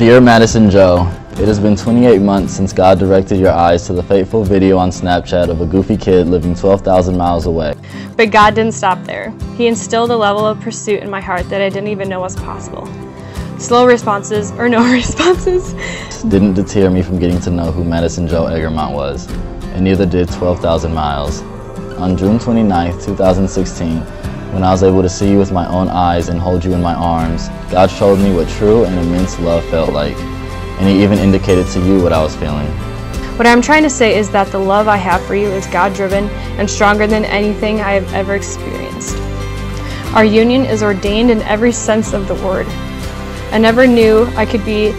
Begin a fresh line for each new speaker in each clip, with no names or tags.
Dear Madison Joe, it has been 28 months since God directed your eyes to the fateful video on Snapchat of a goofy kid living 12,000 miles away.
But God didn't stop there. He instilled a level of pursuit in my heart that I didn't even know was possible. Slow responses, or no responses,
didn't deter me from getting to know who Madison Joe Egermont was, and neither did 12,000 miles. On June 29, 2016, when I was able to see you with my own eyes and hold you in my arms, God showed me what true and immense love felt like, and He even indicated to you what I was feeling.
What I'm trying to say is that the love I have for you is God-driven and stronger than anything I have ever experienced. Our union is ordained in every sense of the word. I never knew I could be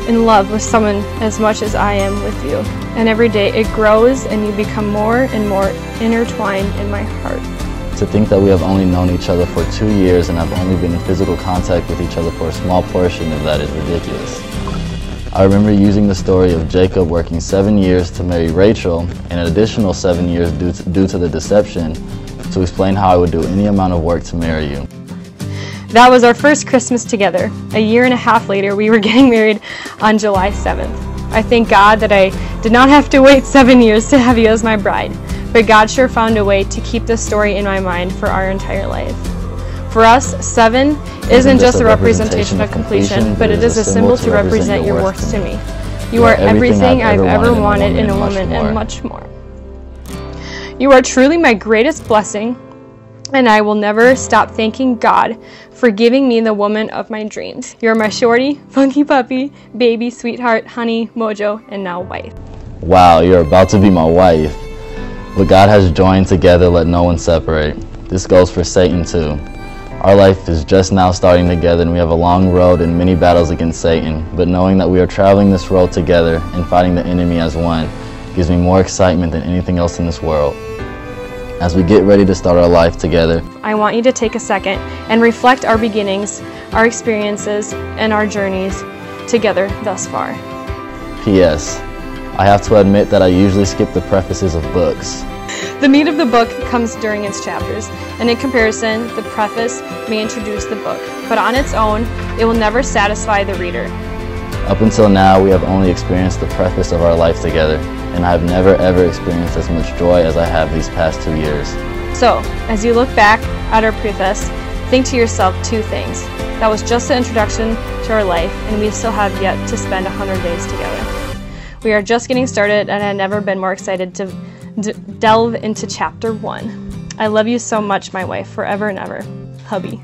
in love with someone as much as I am with you. And every day it grows and you become more and more intertwined in my heart.
To think that we have only known each other for 2 years and have only been in physical contact with each other for a small portion of that is ridiculous. I remember using the story of Jacob working 7 years to marry Rachel and an additional 7 years due to the deception to explain how I would do any amount of work to marry you.
That was our first Christmas together. A year and a half later, we were getting married on July 7th. I thank God that I did not have to wait 7 years to have you as my bride, but God sure found a way to keep this story in my mind for our entire life. For us, 7 isn't just a representation of completion, but it is a symbol to represent your worth to me. You are everything I've ever wanted in a woman and much more. You are truly my greatest blessing, and I will never stop thanking God for giving me the woman of my dreams. You're my shorty, funky puppy, baby, sweetheart, honey, mojo, and now wife.
Wow, you're about to be my wife. What God has joined together, let no one separate. This goes for Satan too. Our life is just now starting together and we have a long road and many battles against Satan, but knowing that we are traveling this road together and fighting the enemy as one gives me more excitement than anything else in this world. As we get ready to start our life together,
I want you to take a second and reflect our beginnings, our experiences, and our journeys together thus far.
P.S. I have to admit that I usually skip the prefaces of books.
The meat of the book comes during its chapters, and in comparison, the preface may introduce the book, but on its own, it will never satisfy the reader.
Up until now, we have only experienced the preface of our life together, and I have never ever experienced as much joy as I have these past 2 years.
So, as you look back at our preface, think to yourself 2 things. That was just the introduction to our life, and we still have yet to spend 100 days together. We are just getting started, and I've never been more excited to delve into chapter 1. I love you so much, my wife, forever and ever. Hubby.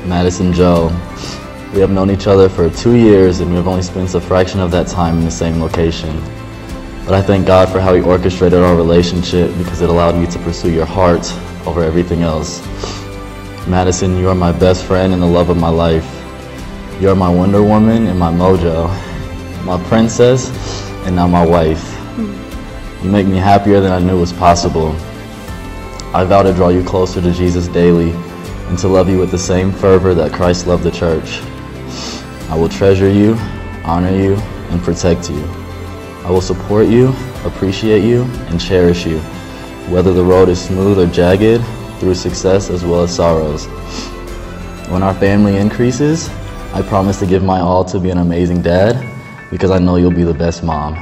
Madison Joe, we have known each other for 2 years and we have only spent a fraction of that time in the same location. But I thank God for how He orchestrated our relationship because it allowed me to pursue your heart over everything else. Madison, you are my best friend and the love of my life. You are my Wonder Woman and my mojo, my princess and now my wife. You make me happier than I knew was possible. I vow to draw you closer to Jesus daily and to love you with the same fervor that Christ loved the church. I will treasure you, honor you, and protect you. I will support you, appreciate you, and cherish you, whether the road is smooth or jagged, through success as well as sorrows. When our family increases, I promise to give my all to be an amazing dad, because I know you'll be the best mom.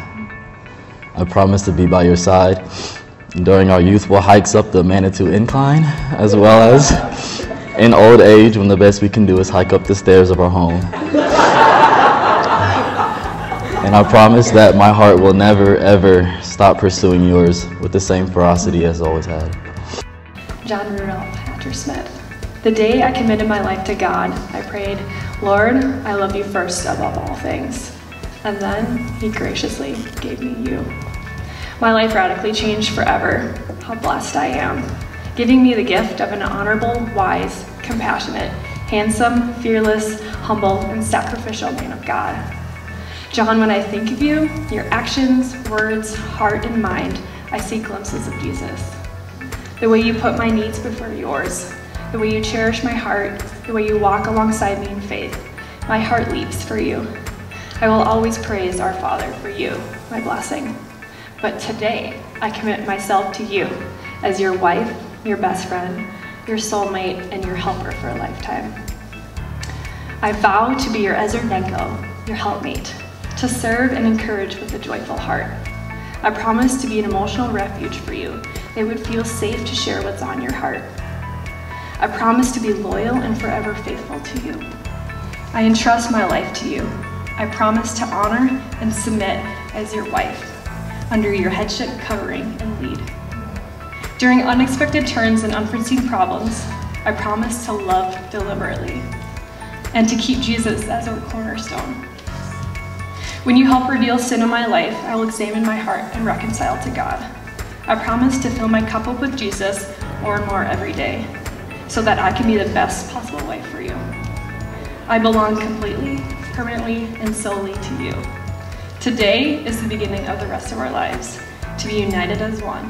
I promise to be by your side during our youthful hikes up the Manitou Incline, as well as in old age when the best we can do is hike up the stairs of our home. And I promise that my heart will never ever stop pursuing yours with the same ferocity as always had.
John Rudolph Hatcher Smith. The day I committed my life to God, I prayed, Lord, I love you first above all things. And then He graciously gave me you. My life radically changed forever. How blessed I am. Giving me the gift of an honorable, wise, compassionate, handsome, fearless, humble, and sacrificial man of God. John, when I think of you, your actions, words, heart, and mind, I see glimpses of Jesus. The way you put my needs before yours, the way you cherish my heart, the way you walk alongside me in faith, my heart leaps for you. I will always praise our Father for you, my blessing. But today, I commit myself to you as your wife, your best friend, your soulmate, and your helper for a lifetime. I vow to be your Ezer Nenko, your helpmate, to serve and encourage with a joyful heart. I promise to be an emotional refuge for you that would feel safe to share what's on your heart. I promise to be loyal and forever faithful to you. I entrust my life to you. I promise to honor and submit as your wife, under your headship, covering, and lead. During unexpected turns and unforeseen problems, I promise to love deliberately and to keep Jesus as our cornerstone. When you help reveal sin in my life, I will examine my heart and reconcile to God. I promise to fill my cup up with Jesus more and more every day, so that I can be the best possible wife for you. I belong completely, permanently, and solely to you. Today is the beginning of the rest of our lives, to be united as one,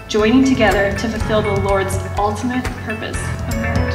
joining together to fulfill the Lord's ultimate purpose of marriage.